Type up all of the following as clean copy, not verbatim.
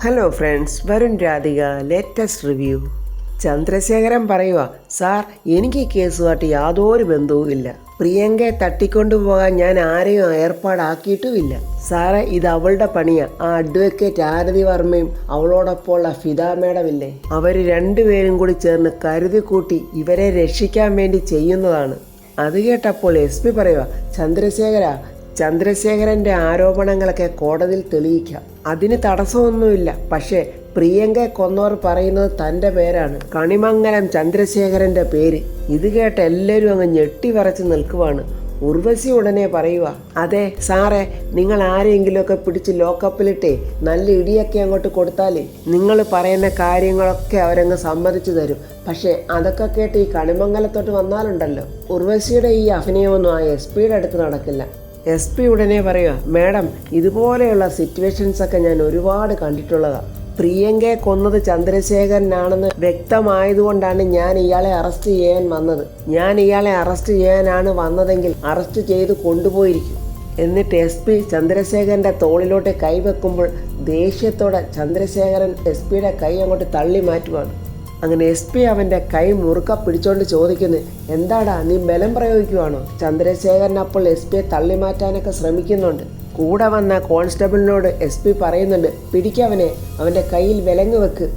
Hello friends, Varun Radhika latest review. Chandrasekharan പറയുക, sir എനിക്ക് ഈ കേസുമായിട്ട് യാതൊരു ബന്ധവുമില്ല. പ്രിയങ്കയെ തട്ടിക്കൊണ്ടുപോകാൻ ഞാൻ ആരെയും ഏർപ്പാടാക്കിയിട്ടുമില്ല. സാറേ, ഇത് അവളുടെ പണിയാ. ആ അഡ്വക്കേറ്റ് ആരതി വർമ്മയും അവളോടൊപ്പമുള്ള ഫിദ മേഡമില്ലേ, അവർ രണ്ടുപേരും കൂടി ചേർന്ന് കരുതി കൂട്ടി ഇവരെ രക്ഷിക്കാൻ വേണ്ടി ചെയ്യുന്നതാണ്. അത് കേട്ടപ്പോൾ SP പറയുക, ചന്ദ്രശേഖരൻ്റെ ആരോപണങ്ങളൊക്കെ കോടതിയിൽ തെളിയിക്കാം, അതിന് തടസ്സമൊന്നുമില്ല. പക്ഷേ പ്രിയങ്കയെ കൊന്നവർ പറയുന്നത് തൻ്റെ പേരാണ്, കണിമംഗലം ചന്ദ്രശേഖരൻ്റെ പേര്. ഇത് കേട്ട് എല്ലാവരും അങ്ങ് ഞെട്ടി വരച്ച് നിൽക്കുവാണ്. ഉർവശി ഉടനെ പറയുക, അതെ സാറേ, നിങ്ങൾ ആരെങ്കിലുമൊക്കെ പിടിച്ച് ലോക്കപ്പിലിട്ടേ നല്ല ഇടിയൊക്കെ അങ്ങോട്ട് കൊടുത്താലേ നിങ്ങൾ പറയുന്ന കാര്യങ്ങളൊക്കെ അവരങ്ങ് സമ്മതിച്ചു തരും. പക്ഷേ അതൊക്കെ കേട്ട് ഈ കണിമംഗലത്തോട്ട് വന്നാലുണ്ടല്ലോ, ഉർവശിയുടെ ഈ അഭിനയമൊന്നും ആ SP അടുത്ത് നടക്കില്ല. SP ഉടനെ പറയുക, മാഡം, ഇതുപോലെയുള്ള സിറ്റുവേഷൻസൊക്കെ ഞാൻ ഒരുപാട് കണ്ടിട്ടുള്ളതാണ്. പ്രിയങ്കയെ കൊന്നത് ചന്ദ്രശേഖരനാണെന്ന് വ്യക്തമായതുകൊണ്ടാണ് ഞാൻ ഇയാളെ അറസ്റ്റ് ചെയ്യാൻ വന്നത്. ഞാൻ ഇയാളെ അറസ്റ്റ് ചെയ്യാനാണ് വന്നതെങ്കിൽ അറസ്റ്റ് ചെയ്ത് കൊണ്ടുപോയിരിക്കും. എന്നിട്ട് SP ചന്ദ്രശേഖരൻ്റെ തോളിലോട്ട് കൈവെക്കുമ്പോൾ ദേഷ്യത്തോടെ ചന്ദ്രശേഖരൻ SPയുടെ കൈ അങ്ങോട്ട് തള്ളി മാറ്റുവാണ്. അങ്ങനെ SP അവൻ്റെ കൈ മുറുക്ക പിടിച്ചോണ്ട് ചോദിക്കുന്നു, എന്താടാ നീ ബലം പ്രയോഗിക്കുവാണോ? ചന്ദ്രശേഖരൻ അപ്പോൾ SPയെ തള്ളി മാറ്റാനൊക്കെ ശ്രമിക്കുന്നുണ്ട്. കൂടെ വന്ന കോൺസ്റ്റബിളിനോട് SP പറയുന്നുണ്ട്, പിടിക്കവനെ, അവൻ്റെ കയ്യിൽ വിലങ്ങ് വെക്ക്.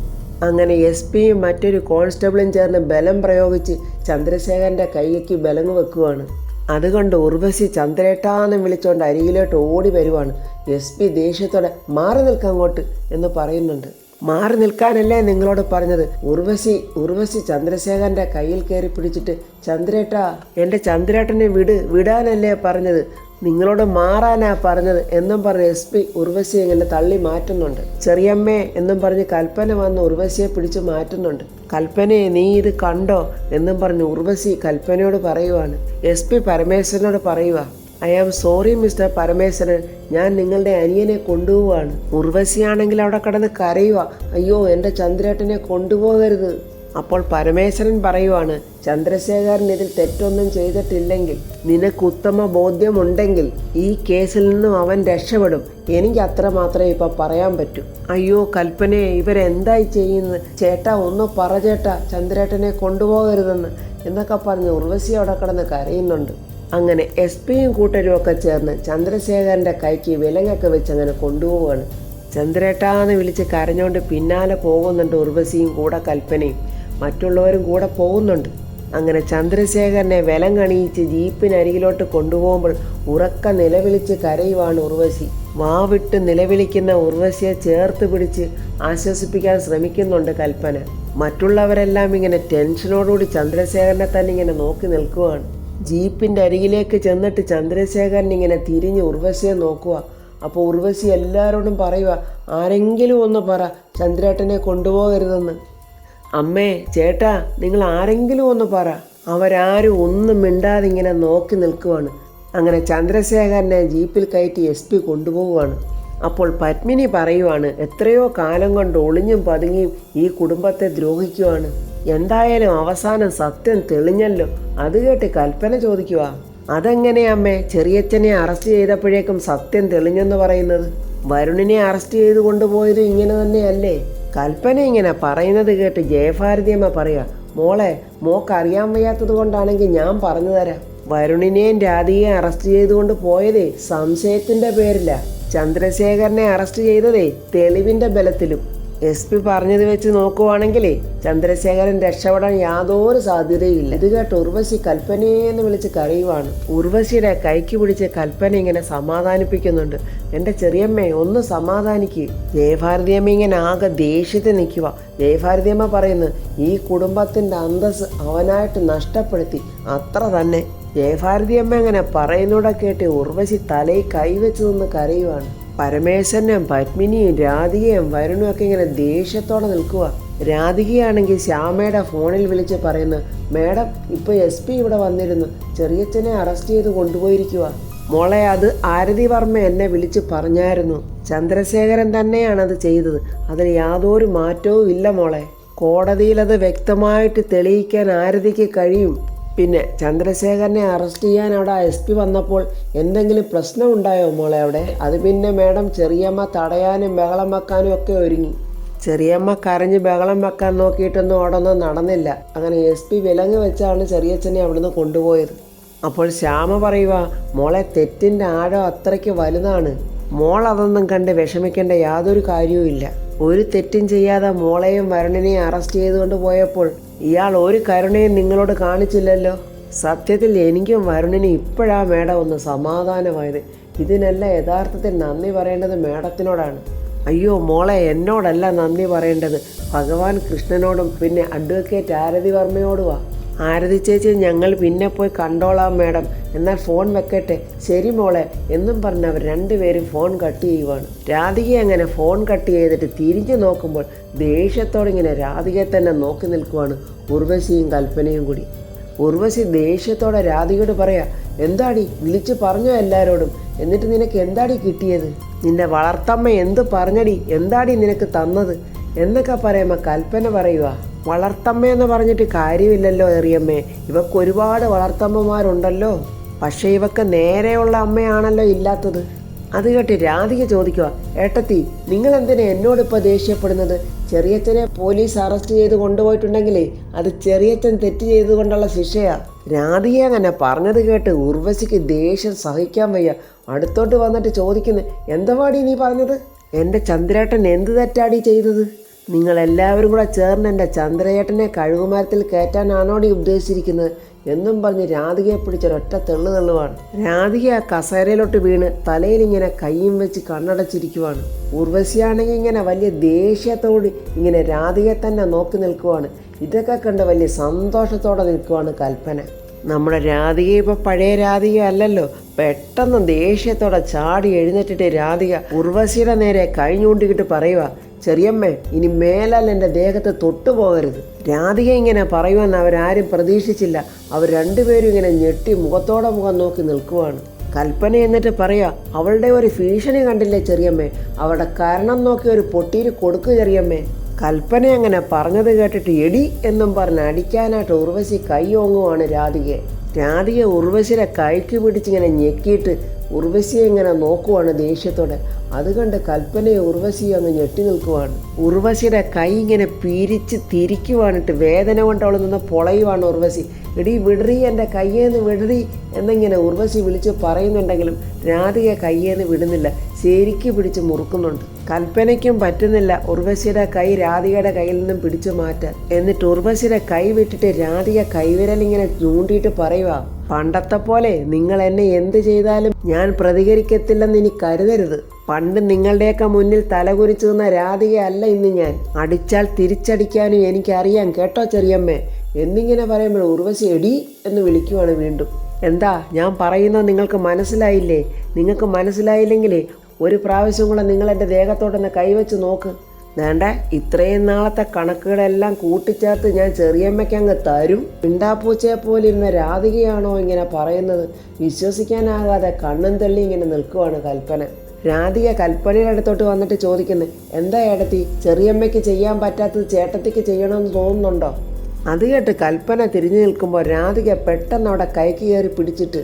അങ്ങനെ SPയും മറ്റൊരു കോൺസ്റ്റബിളും ചേർന്ന് ബലം പ്രയോഗിച്ച് ചന്ദ്രശേഖരൻ്റെ കൈയ്ക്ക് വിലങ്ങ് വെക്കുവാണ്. അതുകൊണ്ട് ഉർവശി ചന്ദ്രേട്ടാന്ന് വിളിച്ചോണ്ട് അരികിലോട്ട് ഓടി വരുവാണ്. SP ദേഷ്യത്തോടെ മാറി നിൽക്കങ്ങോട്ട് എന്ന് പറയുന്നുണ്ട്. മാറി നിൽക്കാനല്ലേ നിങ്ങളോട് പറഞ്ഞത്? ഉർവശി ചന്ദ്രശേഖരൻ്റെ കയ്യിൽ കയറി പിടിച്ചിട്ട്, ചന്ദ്രേട്ടാ, എൻ്റെ ചന്ദ്രേട്ടനെ വിടാനല്ലേ പറഞ്ഞത്, നിങ്ങളോട് മാറാനാ പറഞ്ഞത് എന്നും പറഞ്ഞ് SP ഉർവശി ഇങ്ങനെ തള്ളി മാറ്റുന്നുണ്ട്. ചെറിയമ്മേ എന്നും പറഞ്ഞ് കൽപ്പന വന്ന് ഉർവശിയെ പിടിച്ച് മാറ്റുന്നുണ്ട്. കൽപ്പനയെ നീ ഇത് കണ്ടോ എന്നും പറഞ്ഞ് ഉർവശി കൽപ്പനയോട് പറയുവാണ്. SP പരമേശ്വരനോട് പറയുക, I am sorry mister Parameswaran, ഞാൻ നിങ്ങളുടെ അനിയനെ കൊണ്ടുപോവാണ്. ഉർവശിയാണെങ്കിൽ അവിടെ കിടന്ന് കരയുക, അയ്യോ എൻ്റെ ചന്ദ്രേട്ടനെ കൊണ്ടുപോകരുത്. അപ്പോൾ പരമേശ്വരൻ പറയുവാണ്, ചന്ദ്രശേഖരൻ ഇതിൽ തെറ്റൊന്നും ചെയ്തിട്ടില്ലെങ്കിൽ, നിനക്ക് ഉത്തമ ബോധ്യമുണ്ടെങ്കിൽ ഈ കേസിൽ നിന്നും അവൻ രക്ഷപ്പെടും. എനിക്ക് അത്ര മാത്രമേ ഇപ്പം പറയാൻ പറ്റൂ. അയ്യോ കൽപ്പനയെ, ഇവരെന്തായി ചെയ്യുന്നത്? ചേട്ടാ ഒന്ന് പറ ചേട്ടാ, ചന്ദ്രേട്ടനെ കൊണ്ടുപോകരുതെന്ന് എന്നൊക്കെ പറഞ്ഞ് ഉർവശി അവിടെ കിടന്ന് കരയുന്നുണ്ട്. അങ്ങനെ SPയും കൂട്ടരും ഒക്കെ ചേർന്ന് ചന്ദ്രശേഖരൻ്റെ കൈക്ക് വിലങ്ങൊക്കെ വെച്ച് അങ്ങനെ കൊണ്ടുപോവുകയാണ്. ചന്ദ്രേട്ടാന്ന് വിളിച്ച് കരഞ്ഞുകൊണ്ട് പിന്നാലെ പോകുന്നുണ്ട് ഉർവശിയും കൂടെ കൽപ്പനയും മറ്റുള്ളവരും കൂടെ പോകുന്നുണ്ട്. അങ്ങനെ ചന്ദ്രശേഖരനെ വിലങ്ങണിയിച്ച് ജീപ്പിനരികിലോട്ട് കൊണ്ടുപോകുമ്പോൾ ഉറക്ക നിലവിളിച്ച് കരയുവാണ് ഉർവശി. വാവിട്ട് നിലവിളിക്കുന്ന ഉർവശിയെ ചേർത്ത് പിടിച്ച് ആശ്വസിപ്പിക്കാൻ ശ്രമിക്കുന്നുണ്ട് കൽപ്പന. മറ്റുള്ളവരെല്ലാം ഇങ്ങനെ ടെൻഷനോടുകൂടി ചന്ദ്രശേഖരനെ തന്നെ ഇങ്ങനെ നോക്കി നിൽക്കുവാണ്. ജീപ്പിൻ്റെ അരികിലേക്ക് ചെന്നിട്ട് ചന്ദ്രശേഖരൻ ഇങ്ങനെ തിരിഞ്ഞ് ഉർവശിയെ നോക്കുക. അപ്പോൾ ഉർവശി എല്ലാവരോടും പറയുക, ആരെങ്കിലും ഒന്ന് പറ ചന്ദ്രേട്ടനെ കൊണ്ടുപോകരുതെന്ന്. അമ്മേ, ചേട്ടാ, നിങ്ങൾ ആരെങ്കിലും ഒന്ന് പറ. അവരാരും ഒന്നും മിണ്ടാതെ ഇങ്ങനെ നോക്കി നിൽക്കുവാണ്. അങ്ങനെ ചന്ദ്രശേഖരനെ ജീപ്പിൽ കയറ്റി SP കൊണ്ടുപോവുകയാണ്. അപ്പോൾ പത്മിനി പറയുവാണ്, എത്രയോ കാലം കൊണ്ട് ഒളിഞ്ഞും പതുങ്ങിയും ഈ കുടുംബത്തെ ദ്രോഹിക്കുവാണ്. എന്തായാലും അവസാനം സത്യം തെളിഞ്ഞല്ലോ. അത് കേട്ട് കൽപ്പന ചോദിക്കുക, അതെങ്ങനെയമ്മേ ചെറിയച്ഛനെ അറസ്റ്റ് ചെയ്തപ്പോഴേക്കും സത്യം തെളിഞ്ഞെന്ന് പറയുന്നത്? വരുണിനെ അറസ്റ്റ് ചെയ്ത് കൊണ്ടുപോയത് ഇങ്ങനെ തന്നെയല്ലേ? കൽപ്പന ഇങ്ങനെ പറയുന്നത് കേട്ട് ജയഭാരതിയമ്മ പറയുക, മോക്ക് അറിയാൻ വയ്യാത്തത് കൊണ്ടാണെങ്കിൽ ഞാൻ പറഞ്ഞു തരാം. വരുണിനെയും രാധികയെ അറസ്റ്റ് ചെയ്തുകൊണ്ട് പോയതേ സംശയത്തിൻ്റെ പേരില്ല. ചന്ദ്രശേഖരനെ അറസ്റ്റ് ചെയ്തതേ തെളിവിൻ്റെ ബലത്തിലും. SP പറഞ്ഞത് വെച്ച് നോക്കുവാണെങ്കിലേ ചന്ദ്രശേഖരൻ രക്ഷപ്പെടാൻ യാതൊരു സാധ്യതയില്ല. ഇത് കേട്ട് ഉർവശി കൽപ്പനയെന്ന് വിളിച്ച് കരയുവാണ്. ഉർവശിയുടെ കൈക്ക് പിടിച്ച് കൽപ്പന ഇങ്ങനെ സമാധാനിപ്പിക്കുന്നുണ്ട്. എൻ്റെ ചെറിയമ്മേ, ഒന്ന് സമാധാനിക്ക്. ജയഭാരതിയമ്മ ഇങ്ങനെ ആകെ ദേഷ്യത്തിൽ നിൽക്കുക. ജയഭാരതിയമ്മ പറയുന്നു, ഈ കുടുംബത്തിൻ്റെ അന്തസ്സ് അവനായിട്ട് നഷ്ടപ്പെടുത്തി, അത്ര തന്നെ. ജയഭാരതിയമ്മ ഇങ്ങനെ പറയുന്നൂടെ കേട്ട് ഉർവശി തലയിൽ കൈവച്ച് നിന്ന് കരയുവാണ്. പരമേശ്വരനും പത്മിനിയും രാധികയും വരുണും ഒക്കെ ഇങ്ങനെ ദേഷ്യത്തോടെ നിൽക്കുക. രാധികയാണെങ്കിൽ ശ്യാമയുടെ ഫോണിൽ വിളിച്ച് പറയുന്നു, മേഡം, ഇപ്പോൾ SP ഇവിടെ വന്നിരുന്നു, ചെറിയച്ഛനെ അറസ്റ്റ് ചെയ്ത് കൊണ്ടുപോയിരിക്കുക. മോളെ, അത് ആരതി വർമ്മ എന്നെ വിളിച്ച് പറഞ്ഞായിരുന്നു. ചന്ദ്രശേഖരൻ തന്നെയാണത് ചെയ്തത്, അതിൽ യാതൊരു മാറ്റവും ഇല്ല മോളെ. കോടതിയിൽ അത് വ്യക്തമായിട്ട് തെളിയിക്കാൻ ആരതിക്ക് കഴിയും. പിന്നെ ചന്ദ്രശേഖരനെ അറസ്റ്റ് ചെയ്യാൻ അവിടെ SP വന്നപ്പോൾ എന്തെങ്കിലും പ്രശ്നം ഉണ്ടായോ മോളെ അവിടെ? അത് പിന്നെ മേഡം ചെറിയമ്മ തടയാനും ബഹളം വെക്കാനും ഒക്കെ ഒരുങ്ങി. ചെറിയമ്മ കരഞ്ഞ് ബഹളം വെക്കാൻ നോക്കിയിട്ടൊന്നും ഓടൊന്നും നടന്നില്ല. അങ്ങനെ SP വിലങ്ങ് വെച്ചാണ് ചെറിയച്ഛനെ അവിടുന്ന് കൊണ്ടുപോയത്. അപ്പോൾ ശ്യാമ പറയുക, മോളെ തെറ്റിൻ്റെ ആഴം അത്രയ്ക്ക് വലുതാണ്. മോൾ അതൊന്നും കണ്ട് വിഷമിക്കേണ്ട യാതൊരു കാര്യവുമില്ല. ഒരു തെറ്റും ചെയ്യാതെ മോളെയും വരുണിനെയും അറസ്റ്റ് ചെയ്തുകൊണ്ട് പോയപ്പോൾ ഇയാൾ ഒരു കരുണയും നിങ്ങളോട് കാണിച്ചില്ലല്ലോ. സത്യത്തിൽ എനിക്കും വരുണിനും ഇപ്പോഴാ മേഡം ഒന്ന് സമാധാനമായത്. ഇതിനെല്ലാം യഥാർത്ഥത്തിൽ നന്ദി പറയേണ്ടത് മേഡത്തിനോടാണ്. അയ്യോ മോളെ, എന്നോടല്ല നന്ദി പറയേണ്ടത്, ഭഗവാൻ കൃഷ്ണനോടും പിന്നെ അഡ്വക്കേറ്റ് ആരതി വർമ്മയോടുവാ. ആരതി ചേച്ചി ഞങ്ങൾ പിന്നെ പോയി കണ്ടോളാം മേഡം, എന്നാൽ ഫോൺ വെക്കട്ടെ. ശരി മോളെ എന്നും പറഞ്ഞ് അവർ രണ്ടുപേരും ഫോൺ കട്ട് ചെയ്യുവാണ്. രാധിക അങ്ങനെ ഫോൺ കട്ട് ചെയ്തിട്ട് തിരിഞ്ഞു നോക്കുമ്പോൾ ദേഷ്യത്തോടെ ഇങ്ങനെ രാധികയെ തന്നെ നോക്കി നിൽക്കുവാണ് ഉർവശിയും കൽപ്പനയും കൂടി. ഉർവശി ദേഷ്യത്തോടെ രാധികയോട് പറയാ, എന്താടി വിളിച്ചു പറഞ്ഞോ എല്ലാവരോടും, എന്നിട്ട് നിനക്ക് എന്താടി കിട്ടിയത്? നിന്റെ വളർത്തമ്മ എന്ത് പറഞ്ഞടി, എന്താടി നിനക്ക് തന്നത് എന്നൊക്കെ പറയുമ്പോൾ കൽപ്പന പറയുക, വളർത്തമ്മയെന്ന് പറഞ്ഞിട്ട് കാര്യമില്ലല്ലോ എറിയമ്മേ, ഇവക്ക് ഒരുപാട് വളർത്തമ്മമാരുണ്ടല്ലോ, പക്ഷേ ഇവക്ക് നേരെയുള്ള അമ്മയാണല്ലോ ഇല്ലാത്തത്. അത് കേട്ട് രാധിക ചോദിക്കുക, ഏട്ടത്തി നിങ്ങൾ എന്തിനാ എന്നോടിപ്പോൾ ദേഷ്യപ്പെടുന്നത്? ചെറിയച്ഛനെ പോലീസ് അറസ്റ്റ് ചെയ്ത് കൊണ്ടുപോയിട്ടുണ്ടെങ്കിലേ അത് ചെറിയച്ഛൻ തെറ്റ് ചെയ്തുകൊണ്ടുള്ള ശിക്ഷയാ. രാധിക അങ്ങനെ പറഞ്ഞത് കേട്ട് ഉർവശിക്ക് ദേഷ്യം സഹിക്കാൻ വയ്യ. അടുത്തോട്ട് വന്നിട്ട് ചോദിക്കുന്നു, എന്താവാടി നീ പറഞ്ഞത്? എൻ്റെ ചന്ദ്രേട്ടൻ എന്ത് തെറ്റാടി ചെയ്തത്? നിങ്ങളെല്ലാവരും കൂടെ ചേർന്ന് എൻ്റെ ചന്ദ്രയേട്ടനെ കഴുകുമരത്തിൽ കയറ്റാനാണോടി ഉദ്ദേശിച്ചിരിക്കുന്നത് എന്നും പറഞ്ഞ് രാധികയെ പിടിച്ചൊരൊറ്റ തെള്ളുവാണ്. രാധിക ആ കസേരയിലോട്ട് വീണ് തലയിലിങ്ങനെ കയ്യും വെച്ച് കണ്ണടച്ചിരിക്കുവാണ്. ഉർവശിയാണെങ്കിൽ ഇങ്ങനെ വലിയ ദേഷ്യത്തോട് ഇങ്ങനെ രാധികയെ തന്നെ നോക്കി നിൽക്കുവാണ്. ഇതൊക്കെ കണ്ട് വലിയ സന്തോഷത്തോടെ നിൽക്കുവാണ് കൽപ്പന. നമ്മുടെ രാധിക ഇപ്പോൾ പഴയ രാധിക അല്ലല്ലോ. പെട്ടെന്ന് ദേഷ്യത്തോടെ ചാടി എഴുന്നേറ്റിട്ട് രാധിക ഉർവശിയുടെ നേരെ കൈ ചൂണ്ടിക്കിട്ട് പറയുക, ചെറിയമ്മേ ഇനി മേലാൽ എൻ്റെ ദേഹത്ത് തൊട്ടുപോകരുത്. രാധിക ഇങ്ങനെ പറയുമെന്ന് അവരാരും പ്രതീക്ഷിച്ചില്ല. അവർ രണ്ടുപേരും ഇങ്ങനെ ഞെട്ടി മുഖത്തോടെ മുഖം നോക്കി നിൽക്കുവാണ്. കൽപ്പന എന്നിട്ട് പറയാ, അവളുടെ ഒരു ഭീഷണി കണ്ടില്ലേ ചെറിയമ്മേ, അവളുടെ കാരണം നോക്കി ഒരു പൊട്ടിയിൽ കൊടുക്കു ചെറിയമ്മേ. കൽപ്പന അങ്ങനെ പറഞ്ഞത് കേട്ടിട്ട് എടി എന്നും പറഞ്ഞ് അടിക്കാനായിട്ട് ഉർവശി കൈ ഓങ്ങുവാണ് രാധികയെ. രാധിക ഉർവശിയുടെ കൈക്ക് പിടിച്ചിങ്ങനെ ഞെക്കിയിട്ട് ഉർവശിയെ ഇങ്ങനെ നോക്കുവാണ് ദേഷ്യത്തോടെ. അത് കണ്ട് കൽപ്പനയെ ഉർവശിയെ അങ്ങ് ഞെട്ടി നിൽക്കുവാണ്. ഉർവശിയുടെ കൈ ഇങ്ങനെ പിരിച്ച് തിരിക്കുവാനിട്ട് വേദന കൊണ്ട് അവൾ നിന്ന് പൊളയുവാണ് ഉർവശി. എടി വിടറി, എൻ്റെ കയ്യേന്ന് വിടറി എന്നിങ്ങനെ ഉർവശി വിളിച്ച് പറയുന്നുണ്ടെങ്കിലും രാധിക കയ്യേന്ന് വിടുന്നില്ല, ശരിക്ക് പിടിച്ച് മുറുക്കുന്നുണ്ട്. കൽപ്പനയ്ക്കും പറ്റുന്നില്ല ഉർവശിയുടെ കൈ രാധികയുടെ കയ്യിൽ നിന്നും പിടിച്ചു മാറ്റാൻ. എന്നിട്ട് ഉർവശിയുടെ കൈ വിട്ടിട്ട് രാധിക കൈവിരലിങ്ങനെ ചൂണ്ടിയിട്ട് പറയുക, പണ്ടത്തെ പോലെ നിങ്ങൾ എന്നെ എന്ത് ചെയ്താലും ഞാൻ പ്രതികരിക്കത്തില്ലെന്ന് ഇനി കരുതരുത്. പണ്ട് നിങ്ങളുടെയൊക്കെ മുന്നിൽ തലകുരിച്ചു നിന്ന രാധികയല്ല ഇന്ന് ഞാൻ. അടിച്ചാൽ തിരിച്ചടിക്കാനും എനിക്കറിയാം കേട്ടോ ചെറിയമ്മേ എന്നിങ്ങനെ പറയുമ്പോൾ ഉർവശി എടി എന്ന് വിളിക്കുവാണ് വീണ്ടും. എന്താ ഞാൻ പറയുന്നത് നിങ്ങൾക്ക് മനസ്സിലായില്ലേ? നിങ്ങൾക്ക് മനസ്സിലായില്ലെങ്കിലേ ഒരു പ്രാവശ്യം കൂടെ നിങ്ങൾ എൻ്റെ ദേഹത്തോട്ടൊന്ന് കൈവച്ച് നോക്ക്. വേണ്ട, ഇത്രയും നാളത്തെ കണക്കുകളെല്ലാം കൂട്ടിച്ചേർത്ത് ഞാൻ ചെറിയമ്മയ്ക്ക് അങ്ങ് തരും. പിണ്ടാപ്പൂച്ചയെ പോലെ ഇരുന്ന രാധികയാണോ ഇങ്ങനെ പറയുന്നത്? വിശ്വസിക്കാനാകാതെ കണ്ണും തള്ളി ഇങ്ങനെ നിൽക്കുവാണ് കൽപ്പന. രാധിക കൽപ്പനയുടെ അടുത്തോട്ട് വന്നിട്ട് ചോദിക്കുന്നു, എന്താ ഏടത്തി, ചെറിയമ്മയ്ക്ക് ചെയ്യാൻ പറ്റാത്തത് ചേട്ടത്തിക്ക് ചെയ്യണമെന്ന് തോന്നുന്നുണ്ടോ? അത് കേട്ട് കൽപ്പന തിരിഞ്ഞു നിൽക്കുമ്പോൾ രാധിക പെട്ടെന്ന് അവിടെ കൈക്ക് കയറി പിടിച്ചിട്ട്,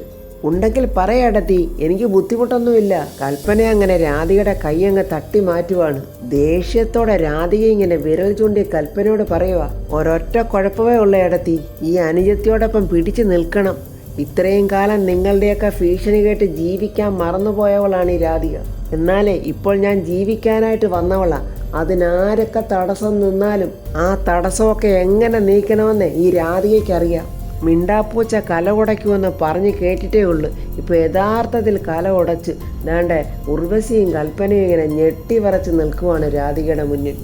ഉണ്ടെങ്കിൽ പറയടത്തി, എനിക്ക് ബുദ്ധിമുട്ടൊന്നുമില്ല. കൽപ്പന അങ്ങനെ രാധികയുടെ കൈ അങ്ങ് തട്ടി മാറ്റുവാണ്. ദേഷ്യത്തോടെ രാധിക ഇങ്ങനെ വിരൽ ചൂണ്ടി കൽപ്പനയോട് പറയുക, ഒരൊറ്റ കുഴപ്പമേ ഉള്ള ഇടത്തി, ഈ അനുജത്തിയോടൊപ്പം പിടിച്ചു നിൽക്കണം. ഇത്രയും കാലം നിങ്ങളുടെയൊക്കെ ഭീഷണി കേട്ട് ജീവിക്കാൻ മറന്നുപോയവളാണ് ഈ രാധിക. എന്നാലേ ഇപ്പോൾ ഞാൻ ജീവിക്കാനായിട്ട് വന്നവളാണ്. അതിനാരൊക്കെ തടസ്സം നിന്നാലും ആ തടസ്സമൊക്കെ എങ്ങനെ നീക്കണമെന്ന് ഈ രാധികയ്ക്കറിയാം. മിണ്ടാപ്പൂച്ച കല ഉടയ്ക്കുമെന്ന് പറഞ്ഞ് കേട്ടിട്ടേ ഉള്ളൂ. ഇപ്പോൾ യഥാർത്ഥത്തിൽ കല ഉടച്ച് ദാണ്ടെ ഉർവശിയും കൽപ്പനയും ഇങ്ങനെ ഞെട്ടി വരച്ച് നിൽക്കുവാണ് രാധികയുടെ മുന്നിൽ.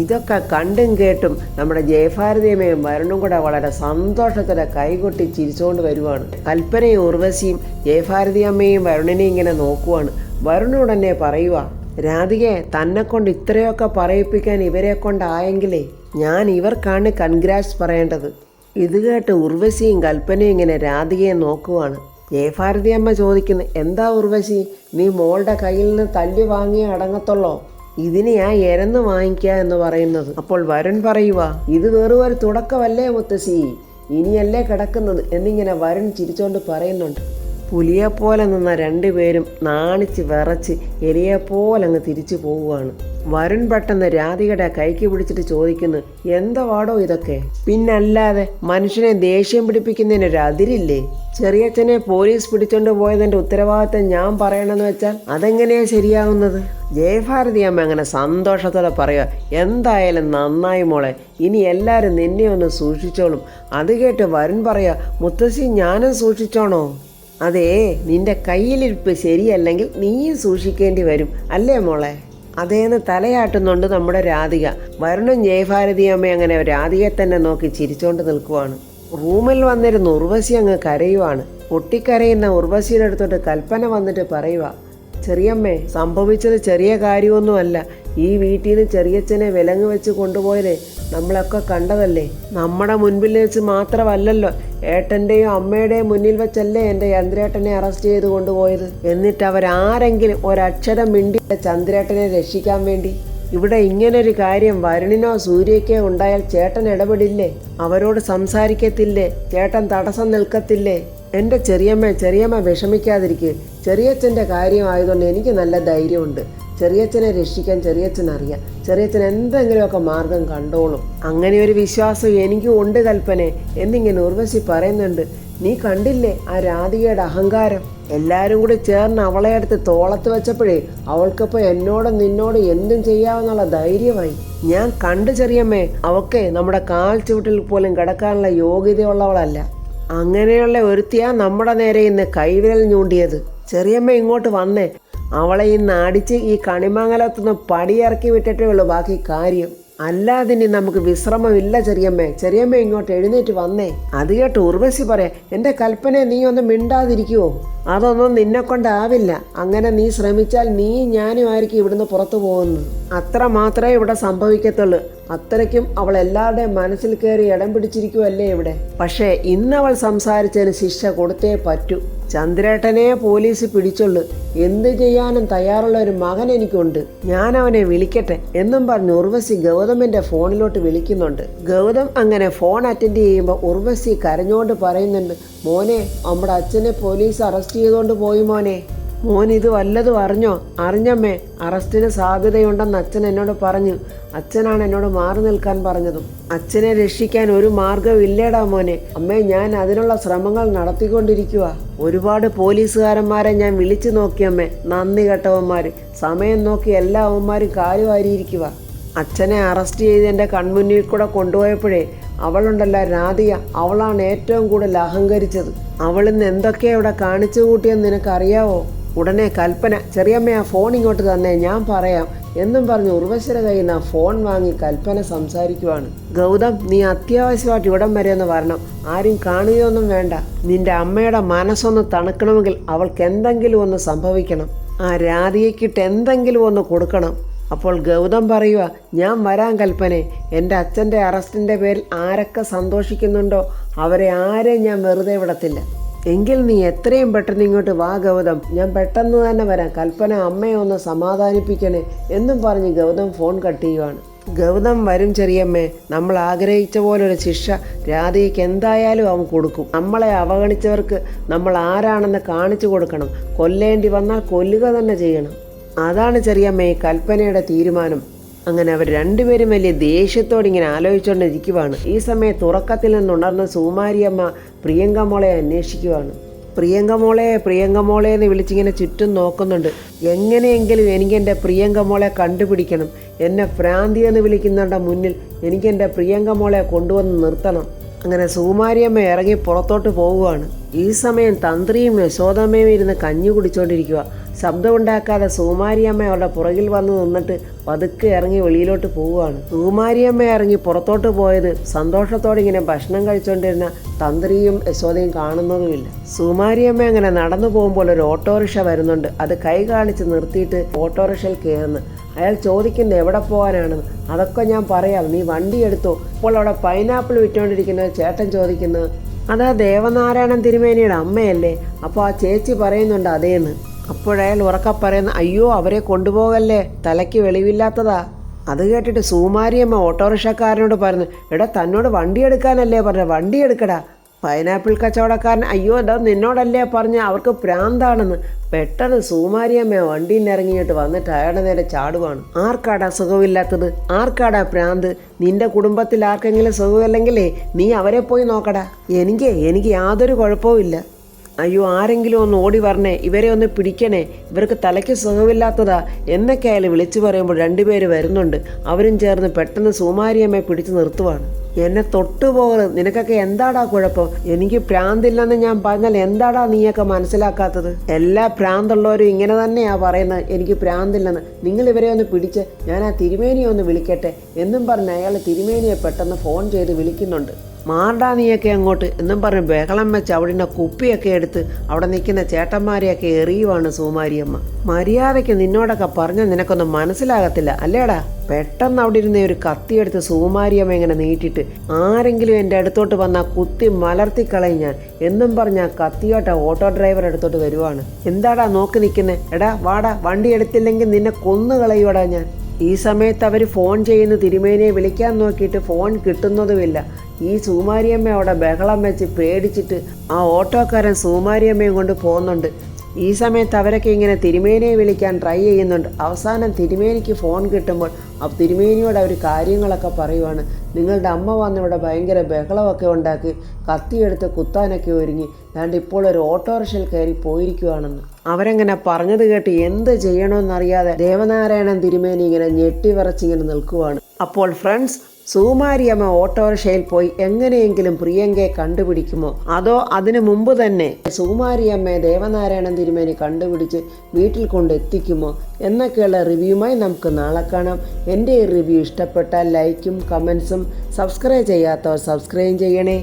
ഇതൊക്കെ കണ്ടും കേട്ടും നമ്മുടെ ജയഭാരതിയമ്മയും വരുണും കൂടെ വളരെ സന്തോഷത്തോടെ കൈകൊട്ടി ചിരിച്ചുകൊണ്ട് വരുവാണ്. കൽപ്പനയും ഉർവശിയും ജയഭാരതിയമ്മയും വരുണിനെയും ഇങ്ങനെ നോക്കുവാണ്. വരുണോട് തന്നെ പറയുക, രാധികയെ തന്നെ കൊണ്ട് ഇത്രയൊക്കെ പറയിപ്പിക്കാൻ ഇവരെ കൊണ്ടായെങ്കിലേ ഞാൻ ഇവർക്കാണ് കൺഗ്രാറ്റ്സ് പറയേണ്ടത്. ഇത് കേട്ട് ഉർവശിയും കൽപ്പനയും ഇങ്ങനെ രാധികയെ നോക്കുവാണ്. ജയഭാരതിയമ്മ ചോദിക്കുന്നു, എന്താ ഉർവശി, നീ മോളുടെ കയ്യിൽ നിന്ന് തല്ലി വാങ്ങിയേ അടങ്ങത്തുള്ളോ? ഇതിന് ഞാൻ എരന്ന് വാങ്ങിക്കുക എന്ന് പറയുന്നത്. അപ്പോൾ വരുൺ പറയുക, ഇത് വെറും ഒരു തുടക്കമല്ലേ മുത്തശ്ശി, ഇനിയല്ലേ കിടക്കുന്നത് എന്നിങ്ങനെ വരുൺ ചിരിച്ചോണ്ട് പറയുന്നുണ്ട്. പുലിയെപ്പോലെ നിന്ന രണ്ടുപേരും നാണിച്ച് വിറച്ച് എലിയെപ്പോലെ അങ്ങ് തിരിച്ചു പോവുകയാണ്. വരുൺ പെട്ടെന്ന് രാധികയുടെ കൈക്ക് പിടിച്ചിട്ട് ചോദിക്കുന്നു, എന്താ വാടോ ഇതൊക്കെ? പിന്നല്ലാതെ മനുഷ്യനെ ദേഷ്യം പിടിപ്പിക്കുന്നതിനൊരു അതിരില്ലേ? ചെറിയച്ഛനെ പോലീസ് പിടിച്ചോണ്ട് പോയതിൻ്റെ ഉത്തരവാദിത്തം ഞാൻ പറയണമെന്ന് വെച്ചാൽ അതെങ്ങനെയാണ് ശരിയാവുന്നത്? ജയഭാരതി അമ്മ അങ്ങനെ സന്തോഷത്തോടെ പറയുക, എന്തായാലും നന്നായി മോളെ, ഇനി എല്ലാവരും നിന്നെ ഒന്ന് സൂക്ഷിച്ചോളും. അത് കേട്ട് വരുൺ പറയുക, മുത്തശ്ശി ഞാനും സൂക്ഷിച്ചോണോ? അതേ, നിന്റെ കയ്യിലിരിപ്പ് ശരിയല്ലെങ്കിൽ നീയും സൂക്ഷിക്കേണ്ടി വരും അല്ലേ മോളെ? അതേന്ന് തലയാട്ടുന്നുണ്ട് നമ്മുടെ രാധിക. വരുണും ജയഭാരതി അമ്മ അങ്ങനെ രാധികയെ തന്നെ നോക്കി ചിരിച്ചോണ്ട് നിൽക്കുവാണ്. റൂമിൽ വന്നിരുന്ന് ഉർവശി അങ്ങ് കരയുവാണ്. പൊട്ടിക്കരയുന്ന ഉർവശിയുടെ അടുത്തോട്ട് കൽപ്പന വന്നിട്ട് പറയുക, ചെറിയമ്മേ, സംഭവിച്ചത് ചെറിയ കാര്യമൊന്നുമല്ല. ഈ വീട്ടിൽ നിന്ന് ചെറിയച്ഛനെ വിലങ്ങ് വെച്ച് കൊണ്ടുപോയതേ നമ്മളൊക്കെ കണ്ടതല്ലേ. നമ്മുടെ മുൻപിൽ വെച്ച് മാത്രമല്ലല്ലോ, ഏട്ടൻ്റെയും അമ്മയുടെയും മുന്നിൽ വെച്ചല്ലേ എൻ്റെ ചന്ദ്രേട്ടനെ അറസ്റ്റ് ചെയ്ത് കൊണ്ടുപോയത്. എന്നിട്ട് അവരാരെങ്കിലും ഒരക്ഷരം മിണ്ടി ചന്ദ്രേട്ടനെ രക്ഷിക്കാൻ വേണ്ടി? ഇവിടെ ഇങ്ങനൊരു കാര്യം വരുണിനോ സൂര്യക്കോ ഉണ്ടായാൽ ചേട്ടൻ ഇടപെടില്ലേ? അവരോട് സംസാരിക്കത്തില്ലേ? ചേട്ടൻ തടസ്സം നിൽക്കത്തില്ലേ? എൻ്റെ ചെറിയമ്മ വിഷമിക്കാതിരിക്കുക. ചെറിയച്ഛൻ്റെ കാര്യമായതുകൊണ്ട് എനിക്ക് നല്ല ധൈര്യമുണ്ട്. ചെറിയച്ഛനെ രക്ഷിക്കാൻ ചെറിയച്ഛൻ അറിയാം. ചെറിയച്ഛൻ എന്തെങ്കിലുമൊക്കെ മാർഗം കണ്ടോളും. അങ്ങനെ ഒരു വിശ്വാസം എനിക്കും ഉണ്ട് കൽപ്പനെ എന്നിങ്ങനെ ഉർവശി പറയുന്നുണ്ട്. നീ കണ്ടില്ലേ ആ രാധികയുടെ അഹങ്കാരം? എല്ലാവരും കൂടി ചേർന്ന് അവളെ അടുത്ത് തോളത്ത് വെച്ചപ്പോഴേ അവൾക്കിപ്പോൾ എന്നോടും നിന്നോടും എന്തും ചെയ്യാമെന്നുള്ള ധൈര്യമായി. ഞാൻ കണ്ടു ചെറിയമ്മേ, അവൾക്ക് നമ്മുടെ കാൽ ചുവട്ടിൽ പോലും കിടക്കാനുള്ള യോഗ്യതയുള്ളവളല്ല. അങ്ങനെയുള്ള ഒരുത്തിയാ നമ്മുടെ നേരെ ഇന്ന് കൈവിരൽ ഞൂണ്ടിയത്. ചെറിയമ്മ ഇങ്ങോട്ട് വന്നേ, അവളെ ഇന്ന് അടിച്ച് ഈ കണിമംഗലത്തുനിന്ന് പടിയിറക്കി വിട്ടിട്ടേ ഉള്ളൂ ബാക്കി കാര്യം. അല്ലാതെ ഇനി നമുക്ക് വിശ്രമമില്ല ചെറിയമ്മ ഇങ്ങോട്ട് എഴുന്നേറ്റ് വന്നേ. അത് കേട്ട് ഉർവശി പറയാം, എൻ്റെ കൽപ്പനയെ നീ ഒന്ന് മിണ്ടാതിരിക്കുവോ? അതൊന്നും നിന്നെ കൊണ്ടാവില്ല. അങ്ങനെ നീ ശ്രമിച്ചാൽ നീ ഞാനും ആയിരിക്കും ഇവിടുന്ന് പുറത്തു പോകുന്നത്. അത്ര മാത്രമേ ഇവിടെ സംഭവിക്കത്തുള്ളൂ. അത്രയ്ക്കും അവൾ എല്ലാവരുടെയും മനസ്സിൽ കയറി ഇടം പിടിച്ചിരിക്കുവല്ലേ ഇവിടെ. പക്ഷേ ഇന്നവൾ സംസാരിച്ചതിന് ശിക്ഷ കൊടുത്തേ പറ്റൂ. ചന്ദ്രേട്ടനെ പോലീസ് പിടിച്ചുള്ളൂ. എന്ത് ചെയ്യാനും തയ്യാറുള്ള ഒരു മകൻ എനിക്കുണ്ട്. ഞാൻ അവനെ വിളിക്കട്ടെ എന്നും പറഞ്ഞ് ഉർവശി ഗൗതമിന്റെ ഫോണിലോട്ട് വിളിക്കുന്നുണ്ട്. ഗൗതം അങ്ങനെ ഫോൺ അറ്റൻഡ് ചെയ്യുമ്പോൾ ഉർവശി കരഞ്ഞുകൊണ്ട് പറയുന്നുണ്ട്, മോനെ, നമ്മുടെ അച്ഛനെ പോലീസ് അറസ്റ്റ് ചെയ്തുകൊണ്ട് പോയി മോനെ. മോൻ ഇത് വല്ലതും അറിഞ്ഞോ? അറിഞ്ഞമ്മേ, അറസ്റ്റിന് സാധ്യതയുണ്ടെന്ന് അച്ഛൻ എന്നോട് പറഞ്ഞു. അച്ഛനാണ് എന്നോട് മാറി നിൽക്കാൻ പറഞ്ഞതും. അച്ഛനെ രക്ഷിക്കാൻ ഒരു മാർഗം ഇല്ലേടാ മോനെ. അമ്മേ, ഞാൻ അതിനുള്ള ശ്രമങ്ങൾ നടത്തിക്കൊണ്ടിരിക്കുക. ഒരുപാട് പോലീസുകാരന്മാരെ ഞാൻ വിളിച്ചു നോക്കിയമ്മേ. നന്ദി കെട്ടവന്മാർ. സമയം നോക്കി എല്ലാ അവന്മാരും കാലുവാരിയിരിക്കുക. അച്ഛനെ അറസ്റ്റ് ചെയ്ത് എൻ്റെ കൺമുന്നിൽ കൂടെ കൊണ്ടുപോയപ്പോഴേ അവളുണ്ടല്ല രാധിക, അവളാണ് ഏറ്റവും കൂടുതൽ അഹങ്കരിച്ചത്. അവളിന്ന് എന്തൊക്കെയാണ് ഇവിടെ കാണിച്ചു കൂട്ടിയെന്ന് നിനക്കറിയാവോ? ഉടനെ കൽപ്പന, ചെറിയമ്മ ആ ഫോൺ ഇങ്ങോട്ട് തന്നെ, ഞാൻ പറയാം എന്നും പറഞ്ഞ് ഉർവശിയുടെ കയ്യിൽ നിന്ന് ആ ഫോൺ വാങ്ങി കൽപ്പന സംസാരിക്കുവാണ്. ഗൗതം, നീ അത്യാവശ്യമായിട്ട് ഇവിടം വരെ ഒന്ന് വരണം. ആരും കാണുകയൊന്നും വേണ്ട. നിന്റെ അമ്മയുടെ മനസ്സൊന്ന് തണുക്കണമെങ്കിൽ അവൾക്ക് എന്തെങ്കിലും ഒന്ന് സംഭവിക്കണം. ആ രാധികയ്ക്കിട്ട് എന്തെങ്കിലും ഒന്ന് കൊടുക്കണം. അപ്പോൾ ഗൗതം പറയുക, ഞാൻ വരാൻ കൽപ്പനെ. എൻ്റെ അച്ഛൻ്റെ അറസ്റ്റിൻ്റെ പേരിൽ ആരൊക്കെ സന്തോഷിക്കുന്നുണ്ടോ അവരെ ആരെയും ഞാൻ വെറുതെ വിടത്തില്ല. എങ്കിൽ നീ എത്രയും പെട്ടെന്ന് ഇങ്ങോട്ട് വാ ഗൗതം, ഞാൻ പെട്ടെന്ന് തന്നെ വരാം. കൽപ്പന അമ്മയെ ഒന്ന് സമാധാനിപ്പിക്കണേ എന്നും പറഞ്ഞ് ഗൗതം ഫോൺ കട്ട് ചെയ്യുവാണ്. ഗൗതം വരും ചെറിയമ്മേ. നമ്മൾ ആഗ്രഹിച്ച പോലൊരു ശിക്ഷ രാധികയ്ക്ക് എന്തായാലും അവൻ കൊടുക്കും. നമ്മളെ അവഗണിച്ചവർക്ക് നമ്മൾ ആരാണെന്ന് കാണിച്ചു കൊടുക്കണം. കൊല്ലേണ്ടി വന്നാൽ കൊല്ലുക തന്നെ ചെയ്യണം. അതാണ് ചെറിയമ്മേ കൽപ്പനയുടെ തീരുമാനം. അങ്ങനെ അവർ രണ്ടുപേരും വലിയ ദേഷ്യത്തോടെ ഇങ്ങനെ ആലോചിച്ചുകൊണ്ടിരിക്കുവാണ്. ഈ സമയത്ത് ഉറക്കത്തിൽ നിന്നുണർന്ന സുകുമാരിയമ്മ പ്രിയങ്ക മോളെ അന്വേഷിക്കുവാണ്. പ്രിയങ്ക മോളെ എന്ന് വിളിച്ചിങ്ങനെ ചുറ്റും നോക്കുന്നുണ്ട്. എങ്ങനെയെങ്കിലും എനിക്കെൻ്റെ പ്രിയങ്ക മോളെ കണ്ടുപിടിക്കണം. എന്നെ ഭ്രാന്തി എന്ന് വിളിക്കുന്നവരുടെ മുന്നിൽ എനിക്കെൻ്റെ പ്രിയങ്ക മോളെ കൊണ്ടുവന്ന് നിർത്തണം. അങ്ങനെ സുകുമാരിയമ്മ ഇറങ്ങി പുറത്തോട്ട് പോവുകയാണ്. ഈ സമയം തന്ത്രിയും യശോദമ്മയും ഇരുന്ന് കഞ്ഞി കുടിച്ചുകൊണ്ടിരിക്കുക. ശബ്ദമുണ്ടാക്കാതെ സുകുമാരിയമ്മ അവരുടെ പുറകിൽ വന്ന് നിന്നിട്ട് പതുക്കെ ഇറങ്ങി വെളിയിലോട്ട് പോവുകയാണ്. സുകുമാരിയമ്മ ഇറങ്ങി പുറത്തോട്ട് പോയത് സന്തോഷത്തോടെ ഇങ്ങനെ ഭക്ഷണം കഴിച്ചുകൊണ്ടിരുന്ന തന്ത്രിയും യശോദയും കാണുന്നതുമില്ല. സുകുമാരിയമ്മ അങ്ങനെ നടന്നു പോകുമ്പോൾ ഒരു ഓട്ടോറിക്ഷ വരുന്നുണ്ട്. അത് കൈ കാണിച്ച് നിർത്തിയിട്ട് ഓട്ടോറിക്ഷയിൽ കയറുന്നു. അയാൾ ചോദിക്കുന്നത് എവിടെ പോകാനാണെന്ന്. അതൊക്കെ ഞാൻ പറയാം, നീ വണ്ടി എടുത്തോ. അപ്പോൾ അവിടെ പൈനാപ്പിൾ വിറ്റുകൊണ്ടിരിക്കുന്നത് ചേട്ടൻ ചോദിക്കുന്നത്, അതാ ദേവനാരായണൻ തിരുമേനിയുടെ അമ്മയല്ലേ? അപ്പോൾ ആ ചേച്ചി പറയുന്നുണ്ട് അതേന്ന്. അപ്പോഴയാൾ ഉറക്കെ പറയുന്ന, അയ്യോ അവരെ കൊണ്ടുപോകല്ലേ, തലയ്ക്ക് വെളിവില്ലാത്തതാ. അത് കേട്ടിട്ട് സുകുമാരിയമ്മ ഓട്ടോറിക്ഷക്കാരനോട് പറഞ്ഞു, എടാ തന്നോട് വണ്ടി എടുക്കാനല്ലേ പറഞ്ഞ, വണ്ടി എടുക്കടാ. പൈനാപ്പിൾ കച്ചവടക്കാരൻ, അയ്യോ ഇതാ നിന്നോടല്ലേ പറഞ്ഞ് അവർക്ക് പ്രാന്താണെന്ന്. പെട്ടെന്ന് സുകുമാരിയമ്മ വണ്ടിയിൽ നിന്ന് ഇറങ്ങിയിട്ട് വന്നിട്ട് അയാളുടെ നേരെ ചാടുവാണ്. ആർക്കാടാ സുഖമില്ലാത്തത്, ആർക്കാടാ പ്രാന്ത്? നിന്റെ കുടുംബത്തിൽ ആർക്കെങ്കിലും സുഖമില്ലെങ്കിലേ നീ അവരെ പോയി നോക്കടാ. എനിക്ക് യാതൊരു കുഴപ്പവും ഇല്ല. അയ്യോ ആരെങ്കിലും ഒന്ന് ഓടി വരണേ, ഇവരെ ഒന്ന് പിടിക്കണേ, ഇവർക്ക് തലയ്ക്ക് സുഖമില്ലാത്തതാ എന്നൊക്കെ അയാൾ വിളിച്ചു പറയുമ്പോൾ രണ്ടുപേര് വരുന്നുണ്ട്. അവരും ചേർന്ന് പെട്ടെന്ന് സുകുമാരിയമ്മയെ പിടിച്ചു നിർത്തുവാണ്. എന്നെ തൊട്ടുപോകരുത്, നിനക്കൊക്കെ എന്താടാ കുഴപ്പം? എനിക്ക് പ്രാന്തില്ലെന്ന് ഞാൻ പറഞ്ഞാൽ എന്താടാ നീയൊക്കെ മനസ്സിലാക്കാത്തത്? എല്ലാ പ്രാന്തുള്ളവരും ഇങ്ങനെ തന്നെയാ പറയുന്നത്, എനിക്ക് പ്രാന്തില്ലെന്ന്. നിങ്ങൾ ഇവരെ ഒന്ന് പിടിച്ച് ഞാൻ ആ തിരുമേനിയെ ഒന്ന് വിളിക്കട്ടെ എന്നും പറഞ്ഞ് അയാൾ തിരുമേനിയെ പെട്ടെന്ന് ഫോൺ ചെയ്ത് വിളിക്കുന്നുണ്ട്. മാർഡാ നീയൊക്കെ അങ്ങോട്ട് എന്നും പറഞ്ഞ് ബഹളം വെച്ച് അവിടെ കുപ്പിയൊക്കെ എടുത്ത് അവിടെ നിൽക്കുന്ന ചേട്ടന്മാരെയൊക്കെ എറിയുവാണ് സുകുമാരിയമ്മ. മര്യാദയ്ക്ക് നിന്നോടൊക്കെ പറഞ്ഞാൽ നിനക്കൊന്നും മനസ്സിലാകത്തില്ല അല്ലേടാ? പെട്ടെന്ന് അവിടെ ഇരുന്ന ഒരു കത്തിയെടുത്ത് സുകുമാരിയമ്മ ഇങ്ങനെ നീട്ടിയിട്ട്, ആരെങ്കിലും എൻ്റെ അടുത്തോട്ട് വന്നാൽ കുത്തി മലർത്തിക്കളയും ഞാൻ എന്നും പറഞ്ഞ ആ കത്തിയോട്ട ഓട്ടോ ഡ്രൈവർ അടുത്തോട്ട് വരുവാണ്. എന്താടാ നോക്കി നിൽക്കുന്നത്? എടാ വാടാ, വണ്ടി എടുത്തില്ലെങ്കിൽ നിന്നെ കൊന്നു കളയൂടാ ഞാൻ. ഈ സമയത്ത് അവർ ഫോൺ ചെയ്യുന്ന തിരുമേനിയെ വിളിക്കാൻ നോക്കിയിട്ട് ഫോൺ കിട്ടുന്നതുമില്ല. ഈ സുകുമാരിയമ്മ അവിടെ ബഹളം വെച്ച് പേടിച്ചിട്ട് ആ ഓട്ടോക്കാരൻ സുകുമാരിയമ്മയും കൊണ്ട് പോകുന്നുണ്ട്. ഈ സമയത്ത് അവരൊക്കെ ഇങ്ങനെ തിരുമേനിയെ വിളിക്കാൻ ട്രൈ ചെയ്യുന്നുണ്ട്. അവസാനം തിരുമേനിക്ക് ഫോൺ കിട്ടുമ്പോൾ ആ തിരുമേനിയോട് അവർ കാര്യങ്ങളൊക്കെ പറയുവാണ്. നിങ്ങളുടെ അമ്മ വന്നിവിടെ ഭയങ്കര ബഹളമൊക്കെ ഉണ്ടാക്കി കത്തിയെടുത്ത് കുത്താനൊക്കെ ഒരുങ്ങി ഞാണ്ട് ഇപ്പോൾ ഒരു ഓട്ടോറിക്ഷയിൽ കയറി പോയിരിക്കുവാണെന്ന്. അവരെങ്ങനെ പറഞ്ഞത് കേട്ട് എന്ത് ചെയ്യണമെന്നറിയാതെ ദേവനാരായണൻ തിരുമേനി ഇങ്ങനെ ഞെട്ടിവിറച്ചിങ്ങനെ നിൽക്കുവാണ്. അപ്പോൾ ഫ്രണ്ട്സ്, സുകുമാരിയമ്മ ഓട്ടോറിക്ഷയിൽ പോയി എങ്ങനെയെങ്കിലും പ്രിയങ്കയെ കണ്ടുപിടിക്കുമോ, അതോ അതിനു മുമ്പ് തന്നെ സുകുമാരിയമ്മയെ ദേവനാരായണൻ തിരുമേനി കണ്ടുപിടിച്ച് വീട്ടിൽ കൊണ്ടെത്തിക്കുമോ എന്നൊക്കെയുള്ള റിവ്യൂമായി നമുക്ക് നാളെ കാണാം. എൻ്റെ ഈ റിവ്യൂ ഇഷ്ടപ്പെട്ടാൽ ലൈക്കും കമൻസും, സബ്സ്ക്രൈബ് ചെയ്യാത്തവർ സബ്സ്ക്രൈബ് ചെയ്യണേ.